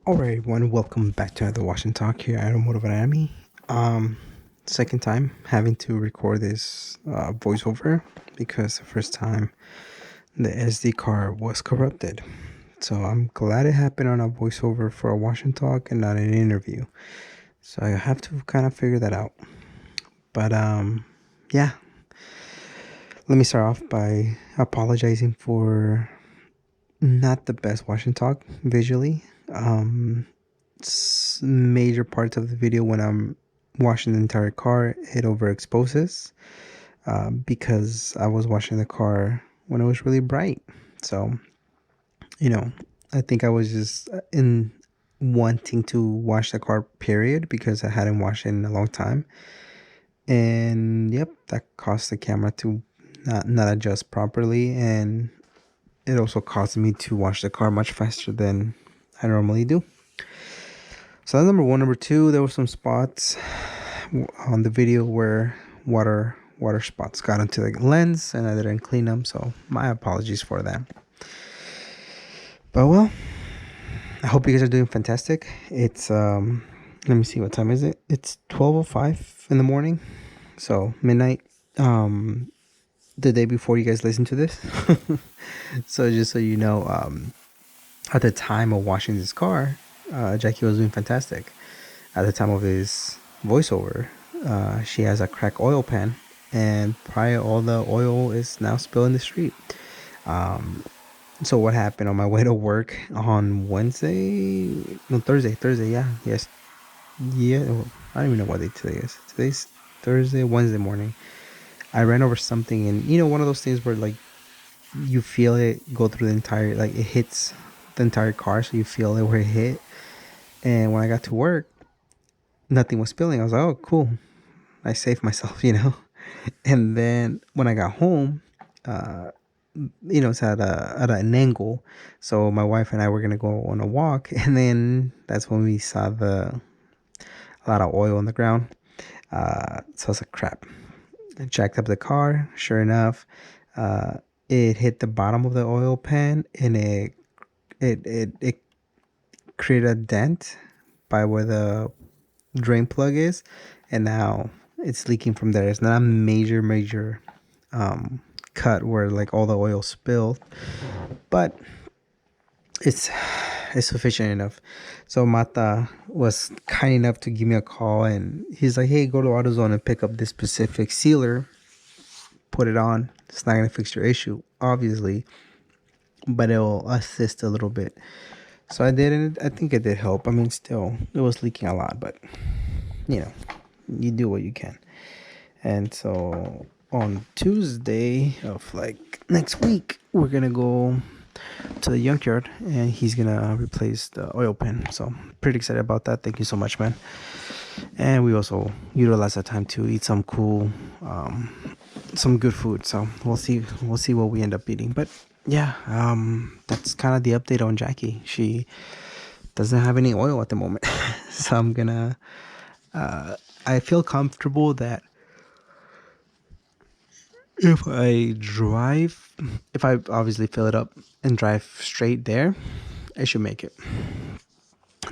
Alright, everyone, welcome back to another Wash and Talk here at Automotive Anatomy. Um, Second time having to record this voiceover because the first time the SD card was corrupted. So I'm glad it happened on a voiceover for a Wash and Talk and not an interview. So I have to kind of figure that out. But yeah, let me start off by apologizing for not the best Wash and Talk visually. Major parts of the video when I'm washing the entire car, it overexposes because I was washing the car when it was really bright. So, you know, I think I was just in wanting to wash the car, period, because I hadn't washed it in a long time. And yep, that caused the camera to not adjust properly. And it also caused me to wash the car much faster than I normally do. So that's number one. Number two, there were some spots on the video where water spots got into the lens and I didn't clean them. So my apologies for that. But well, I hope you guys are doing fantastic. It's let me see, what time is it? It's 12:05 in the morning. So midnight. The day before you guys listen to this. So just so you know, at the time of washing this car, Jackie was doing fantastic. At the time of his voiceover, she has a cracked oil pan, and probably all the oil is now spilled in the street. So what happened on my way to work on Wednesday? No, Thursday, yeah, yes, yeah. I don't even know what day today is. Today's Thursday, Wednesday morning. I ran over something, and one of those things where like you feel it go through the entire, like it hits the entire car, so you feel it where it hit. And when I got to work, nothing was spilling. I was like, oh, cool. I saved myself. And then when I got home, uh, it's at an angle. So my wife and I were gonna go on a walk, and then that's when we saw a lot of oil on the ground. So I was like, crap. I jacked up the car. Sure enough, it hit the bottom of the oil pan, and it created a dent by where the drain plug is, and now it's leaking from there. It's not a major cut where like all the oil spilled, but it's it's sufficient enough. So Mata was kind enough to give me a call, and he's like, hey, go to AutoZone and pick up this specific sealer, put it on. It's not gonna fix your issue, obviously, but it'll assist a little bit. So I did, and I think it did help. I mean, still it was leaking a lot, but you know you do what you can. And so on Tuesday of like next week, we're gonna go to the junkyard, and he's gonna replace the oil pan. So pretty excited about that. Thank you so much, man. And we also utilize that time to eat some good food. So we'll see what we end up eating. But yeah, that's kind of the update on Jackie. She doesn't have any oil at the moment. So I'm gonna I feel comfortable that if I obviously fill it up and drive straight there, I should make it.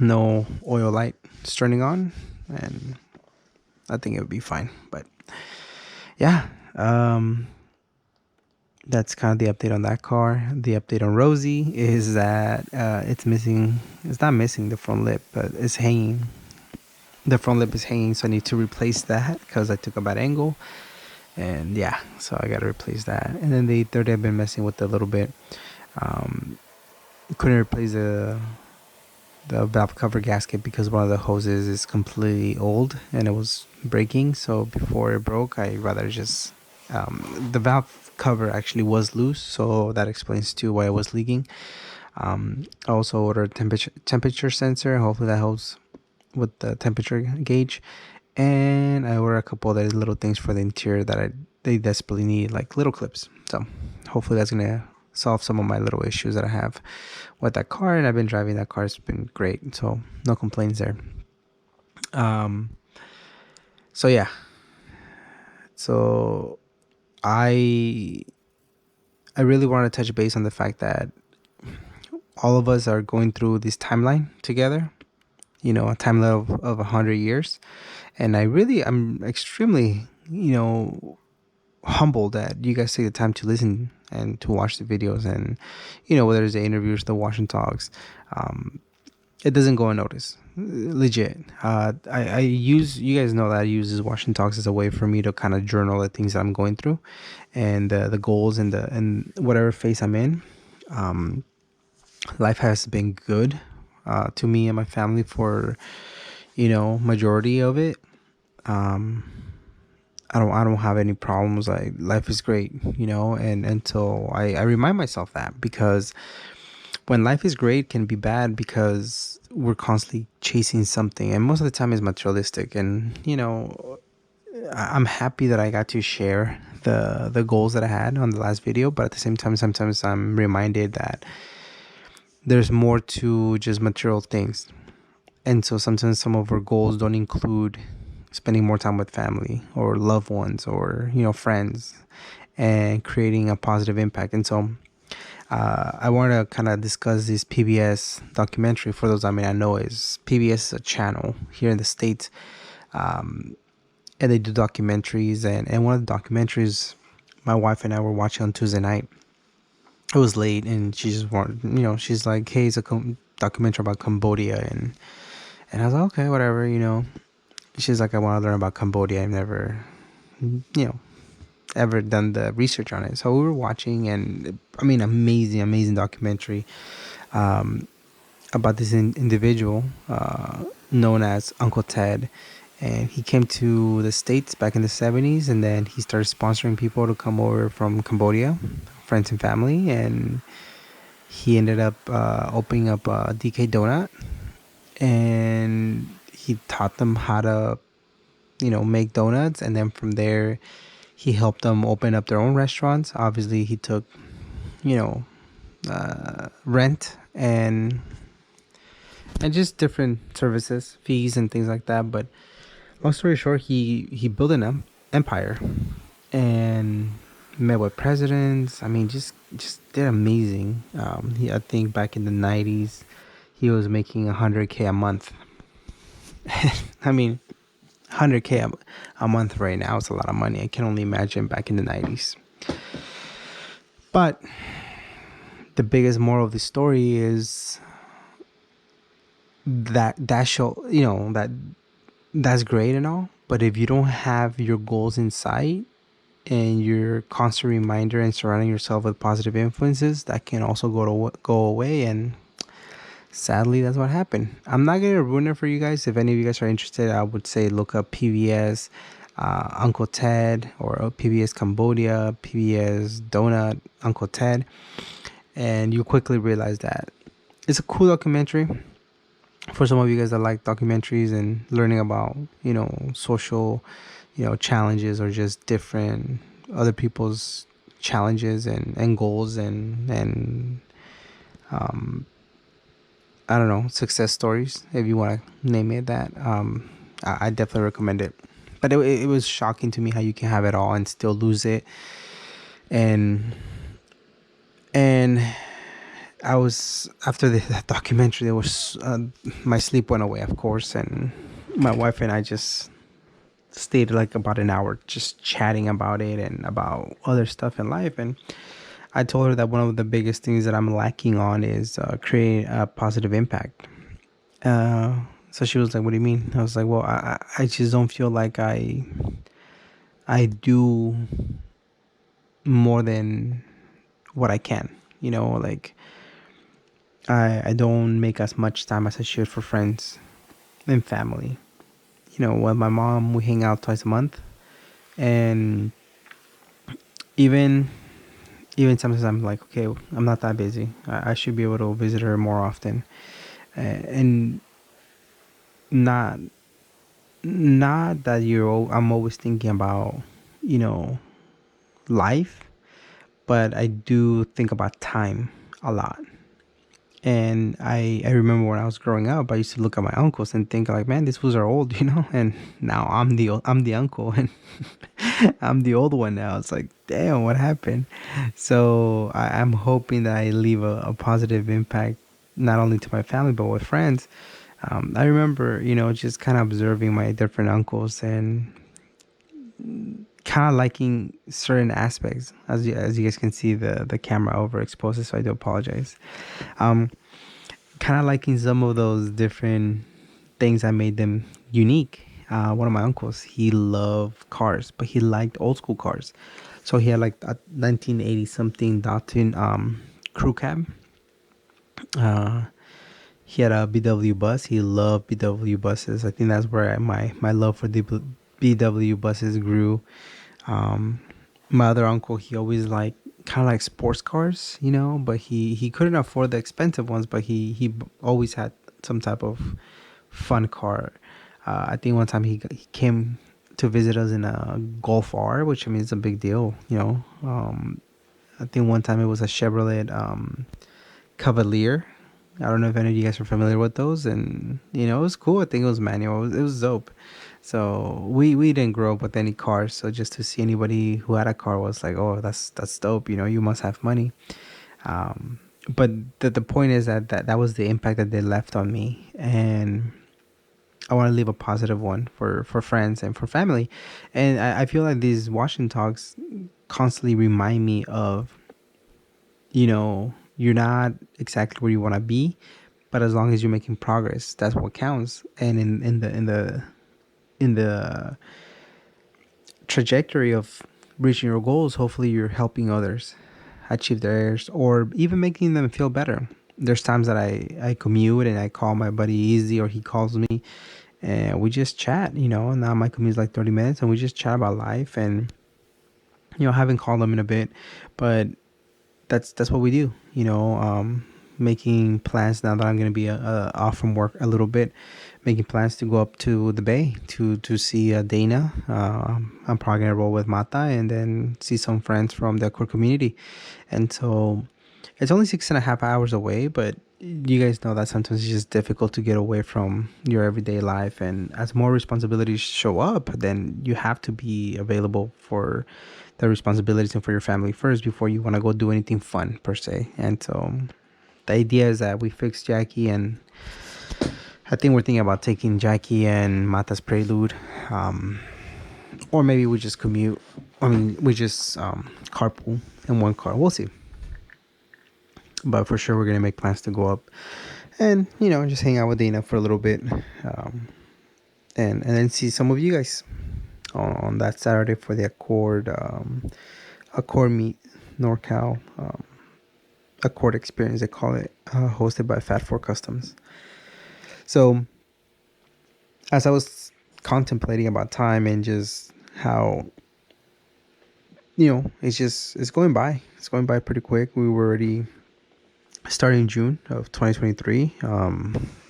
No oil light turning on, and I think it would be fine. But yeah, that's kind of the update on that car. The update on Rosie is that it's missing. It's not missing the front lip, but it's hanging. The front lip is hanging, so I need to replace that because I took a bad angle. And yeah, so I gotta replace that. And then they've been messing with it a little bit. Couldn't replace the valve cover gasket because one of the hoses is completely old and it was breaking. So before it broke, I rather just the valve cover actually was loose, so that explains too why it was leaking. I also ordered temperature sensor. Hopefully that helps with the temperature gauge. And I ordered a couple other little things for the interior that they desperately need, like little clips. So hopefully that's gonna solve some of my little issues that I have with that car. And I've been driving that car; it's been great, so no complaints there. So yeah, so I really want to touch base on the fact that all of us are going through this timeline together, a timeline of 100 years. And I'm extremely, humbled that you guys take the time to listen and to watch the videos, and whether it's the interviews, the Washington talks. It doesn't go unnoticed, legit. I use, you guys know that I use this Washington talks as a way for me to kind of journal the things that I'm going through, and the goals, and whatever phase I'm in. um Life has been good to me and my family for majority of it. um I don't have any problems. Like, life is great, and until I remind myself that, because when life is great can be bad because we're constantly chasing something, and most of the time it's materialistic. And I'm happy that I got to share the goals that I had on the last video, but at the same time, sometimes I'm reminded that there's more to just material things. And so sometimes some of our goals don't include spending more time with family or loved ones, or friends, and creating a positive impact. And so I want to kind of discuss this PBS documentary. For those I may not know, is PBS is a channel here in the States, and they do documentaries. And one of the documentaries my wife and I were watching on Tuesday night, it was late, and she just wanted, she's like, hey, it's a documentary about Cambodia. And I was like, okay, whatever. She's like, I want to learn about Cambodia. I've never, you know, ever done the research on it. So we were watching, and I mean, amazing documentary about this individual known as Uncle Ted. And he came to the States back in the 70s, and then he started sponsoring people to come over from Cambodia, friends and family. And he ended up opening up a DK Donut, and he taught them how to, make donuts. And then from there, he helped them open up their own restaurants. Obviously, he took, you know, rent and just different services, fees, and things like that. But long story short, he built an empire, and met with presidents. I mean, just did amazing. I think back in the 90s, he was making 100K a month. I mean, 100K a month right now is a lot of money. I can only imagine back in the 90s. But the biggest moral of the story is that show, that's great and all, but if you don't have your goals in sight, and your constant reminder and surrounding yourself with positive influences, that can also go away. And sadly, that's what happened. I'm not gonna ruin it for you guys. If any of you guys are interested, I would say look up PBS Uncle Ted, or PBS Cambodia, PBS Donut, Uncle Ted, and you quickly realize that it's a cool documentary for some of you guys that like documentaries and learning about social challenges, or just different other people's challenges and goals, and I don't know, success stories, if you want to name it that. I definitely recommend it. But it was shocking to me how you can have it all and still lose it. And I was, after that documentary, there was my sleep went away, of course, and my wife and I just stayed like about an hour just chatting about it and about other stuff in life. And I told her that one of the biggest things that I'm lacking on is creating a positive impact. So she was like, "What do you mean?" I was like, "Well, I just don't feel like I do more than what I can. Like, I don't make as much time as I should for friends and family. With my mom, we hang out twice a month, and even sometimes I'm like, okay, I'm not that busy. I should be able to visit her more often, and not that I'm always thinking about you know life, but I do think about time a lot. And I remember when I was growing up, I used to look at my uncles and think like, man, these fools are old, and now I'm the uncle, and I'm the old one now. It's like, damn, what happened? So I'm hoping that I leave a positive impact not only to my family but with friends. I remember, just kind of observing my different uncles and kind of liking certain aspects. As you guys can see, the camera overexposes, so I do apologize. Um, Kind of liking some of those different things that made them unique. One of my uncles, he loved cars, but he liked old school cars. So he had like a 1980 something Dalton crew cab. Uh, he had a BW bus. He loved BW buses. I think that's where my love for the BW buses grew. Um, my other uncle, he always like kind of like sports cars, but he couldn't afford the expensive ones, but he always had some type of fun car. I think one time he came to visit us in a Golf R, which I mean it's a big deal, I think one time it was a Chevrolet Cavalier. I don't know if any of you guys are familiar with those, and it was cool. I think it was manual. It was dope. So we didn't grow up with any cars, so just to see anybody who had a car was like, oh, that's dope. You must have money. But the point is that was the impact that they left on me, and I want to leave a positive one for friends and for family. And I feel like these Washington talks constantly remind me of, you're not exactly where you want to be, but as long as you're making progress, that's what counts. And in the trajectory of reaching your goals, hopefully you're helping others achieve theirs or even making them feel better. There's times that I commute and I call my buddy Easy, or he calls me, and we just chat. Now my commute is like 30 minutes, and we just chat about life. And I haven't called them in a bit, but that's what we do. Making plans now that I'm gonna be off from work a little bit, making plans to go up to the Bay to see Dana. I'm probably gonna roll with Mata and then see some friends from the core community. And so it's only 6.5 hours away, but you guys know that sometimes it's just difficult to get away from your everyday life. And as more responsibilities show up, then you have to be available for the responsibilities and for your family first before you want to go do anything fun per se. And so the idea is that we fix Jackie, and I think we're thinking about taking Jackie and Mata's Prelude, or maybe we just commute. I mean, we just carpool in one car. We'll see. But for sure, we're gonna make plans to go up and just hang out with Dana for a little bit, and then see some of you guys on that Saturday for the Accord meet NorCal. Accord experience, they call it, hosted by Fat Four Customs. So as I was contemplating about time and just how it's going by pretty quick. We were already starting June of 2023.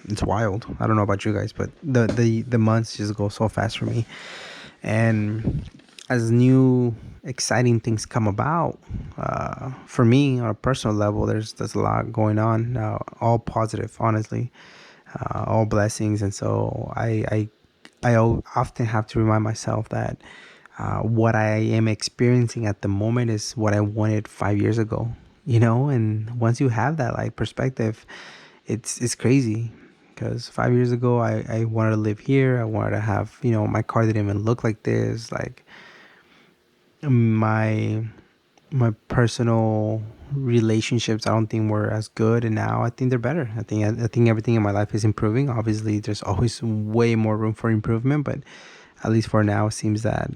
It's wild. I don't know about you guys, but the months just go so fast for me. And as new exciting things come about, for me on a personal level, there's a lot going on, all positive, honestly, all blessings. And so I often have to remind myself that what I am experiencing at the moment is what I wanted 5 years ago, and once you have that like perspective, it's crazy. Because 5 years ago, I wanted to live here. I wanted to have, my car didn't even look like this. Like my personal relationships, I don't think were as good, and now I think they're better. I think everything in my life is improving. Obviously, there's always way more room for improvement, but at least for now, it seems that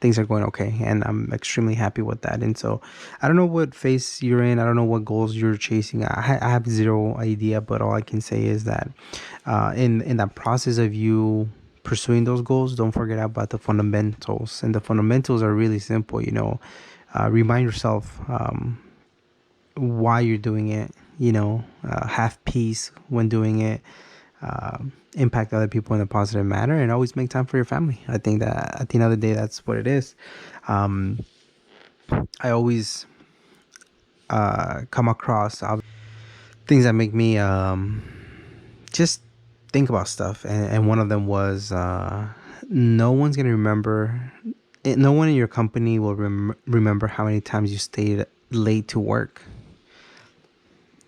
things are going okay, and I'm extremely happy with that. And so I don't know what phase you're in. I don't know what goals you're chasing. I have zero idea, but all I can say is that in that process of you pursuing those goals, don't forget about the fundamentals. And the fundamentals are really simple. Remind yourself why you're doing it. Have peace when doing it. Impact other people in a positive manner, and always make time for your family. I think that at the end of the day, that's what it is. I always come across things that make me just think about stuff, and one of them was no one's gonna remember. No one in your company will remember how many times you stayed late to work.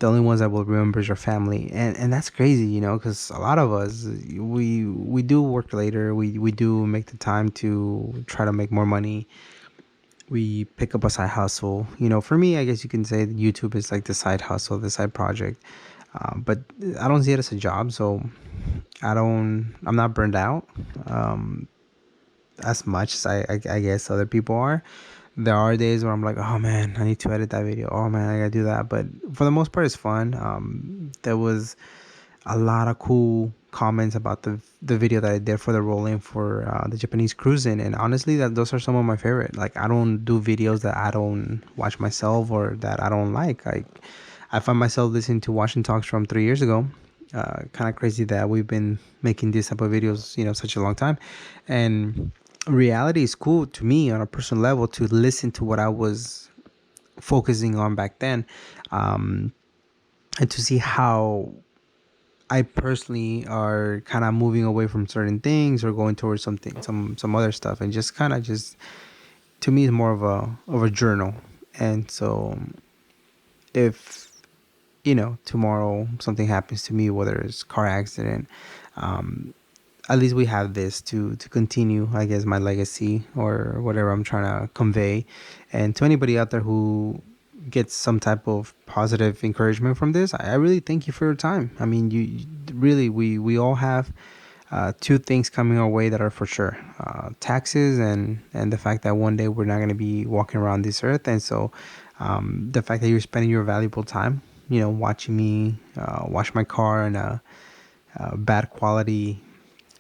the only ones that will remember is your family. And that's crazy, because a lot of us, we do work later. We do make the time to try to make more money. We pick up a side hustle. For me, I guess you can say that YouTube is like the side hustle, the side project. But I don't see it as a job, so I'm not burned out as much as I guess other people are. There are days where I'm like, oh man, I need to edit that video. Oh man, I gotta do that. But for the most part, it's fun. There was a lot of cool comments about the video that I did for the rolling for the Japanese cruising, and honestly, that those are some of my favorite. Like, I don't do videos that I don't watch myself or that I don't like. I find myself listening to Washington Talks from 3 years ago. Kind of crazy that we've been making these type of videos, such a long time, and reality is cool to me on a personal level to listen to what I was focusing on back then, and to see how I personally are kind of moving away from certain things or going towards something, some other stuff, and just kind of just to me is more of a journal. And so if tomorrow something happens to me, whether it's car accident, um, at least we have this to continue, I guess, my legacy or whatever I'm trying to convey. And to anybody out there who gets some type of positive encouragement from this, I really thank you for your time. I mean, really, we all have two things coming our way that are for sure: taxes and the fact that one day we're not going to be walking around this earth. And so the fact that you're spending your valuable time, watching me wash my car in a bad quality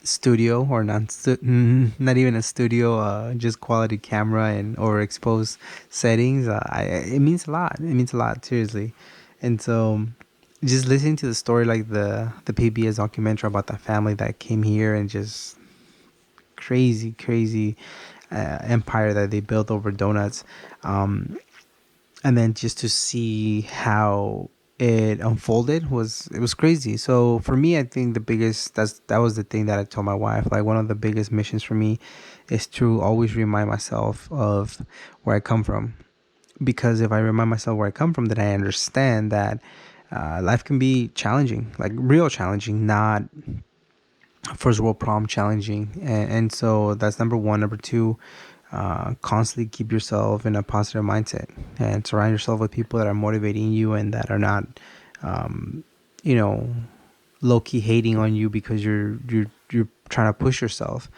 studio, or not even a studio, just quality camera and overexposed settings, it means a lot. It means a lot, seriously. And so just listening to the story, like the PBS documentary about that family that came here, and just crazy empire that they built over donuts, and then just to see how it unfolded was crazy. So for me, I think that was the thing that I told my wife. Like, one of the biggest missions for me is to always remind myself of where I come from, because if I remind myself where I come from, then I understand that life can be challenging, like real challenging, not first world problem challenging. And so that's number one. Number two, constantly keep yourself in a positive mindset and surround yourself with people that are motivating you and that are not um, you know low-key hating on you because you're trying to push yourself.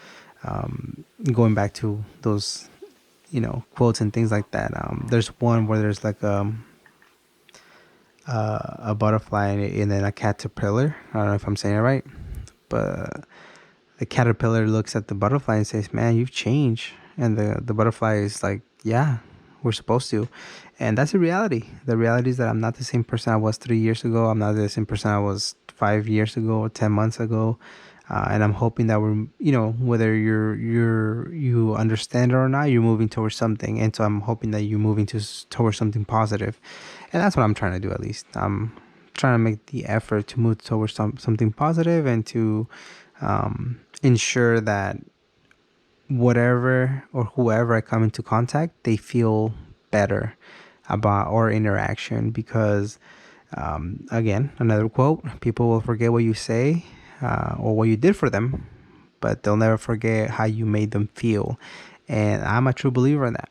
Going back to those quotes and things like that, there's one where there's like a butterfly and then a caterpillar. I don't know if I'm saying it right, but the caterpillar looks at the butterfly and says, "Man, you've changed." And the butterfly is like, "Yeah, we're supposed to." And that's the reality. The reality is that I'm not the same person I was 3 years ago. I'm not the same person I was 5 years ago or 10 months ago. And I'm hoping that we're, whether you understand it or not, you're moving towards something. And so I'm hoping that you're moving towards something positive. And that's what I'm trying to do. At least I'm trying to make the effort to move towards something positive, and to ensure that whatever or whoever I come into contact, they feel better about our interaction. Because again, another quote: people will forget what you say or what you did for them, but they'll never forget how you made them feel. And I'm a true believer in that.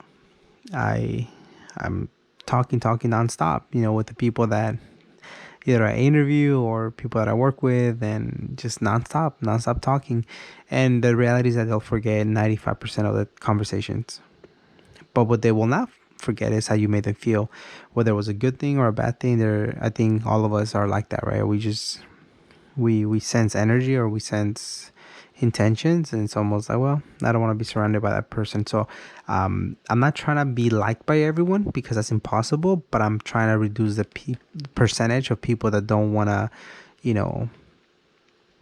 I'm talking nonstop, with the people that either I interview or people that I work with, and just nonstop talking. And the reality is that they'll forget 95% of the conversations. But what they will not forget is how you made them feel, whether it was a good thing or a bad thing. I think all of us are like that, right? We sense energy, or we sense intentions, and it's almost like, well, I don't want to be surrounded by that person. So I'm not trying to be liked by everyone, because that's impossible, but I'm trying to reduce the percentage of people that don't want to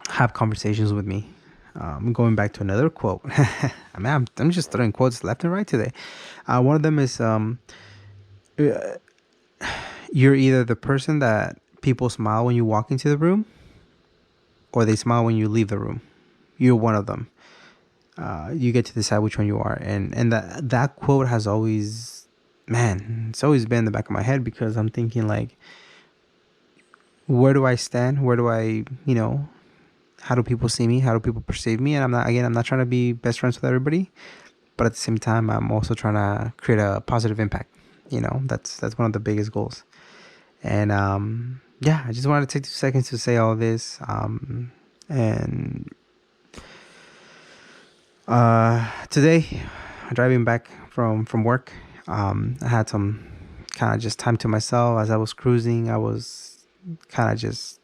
have conversations with me. Going back to another quote. I mean, I'm just throwing quotes left and right today. One of them is you're either the person that people smile when you walk into the room, or they smile when you leave the room. You're one of them. You get to decide which one you are. And that quote has always, man, it's always been in the back of my head, because I'm thinking, like, where do I stand? Where do I, how do people see me? How do people perceive me? And I'm not trying to be best friends with everybody, but at the same time, I'm also trying to create a positive impact. That's one of the biggest goals. And yeah, I just wanted to take 2 seconds to say all this. And today, driving back from work, I had some kind of just time to myself as I was cruising. I was kind of just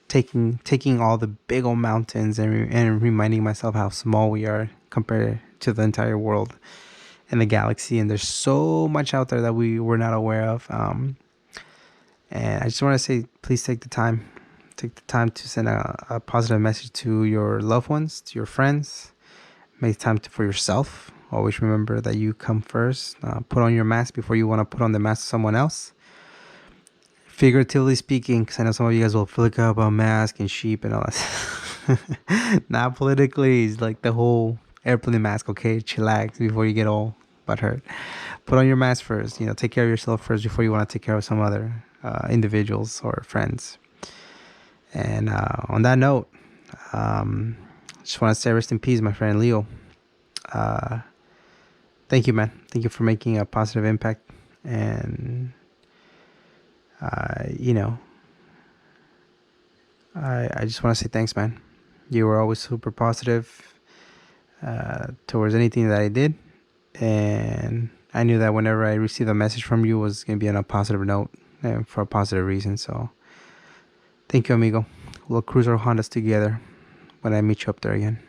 taking all the big old mountains and reminding myself how small we are compared to the entire world and the galaxy. And there's so much out there that we were not aware of. And I just want to say, please take the time. Take the time to send a positive message to your loved ones, to your friends. Make time for yourself. Always remember that you come first. Put on your mask before you want to put on the mask of someone else. Figuratively speaking, because I know some of you guys will flick up about mask and sheep and all that. Not politically. It's like the whole airplane mask, okay? Chillax before you get all butthurt. Put on your mask first. Take care of yourself first before you want to take care of some other individuals or friends. And on that note, just want to say rest in peace, my friend Leo. Thank you, man. Thank you for making a positive impact. And, I just want to say thanks, man. You were always super positive towards anything that I did. And I knew that whenever I received a message from you, it was going to be on a positive note and for a positive reason. So thank you, amigo. We'll cruise our Hondas together when I meet you up there again.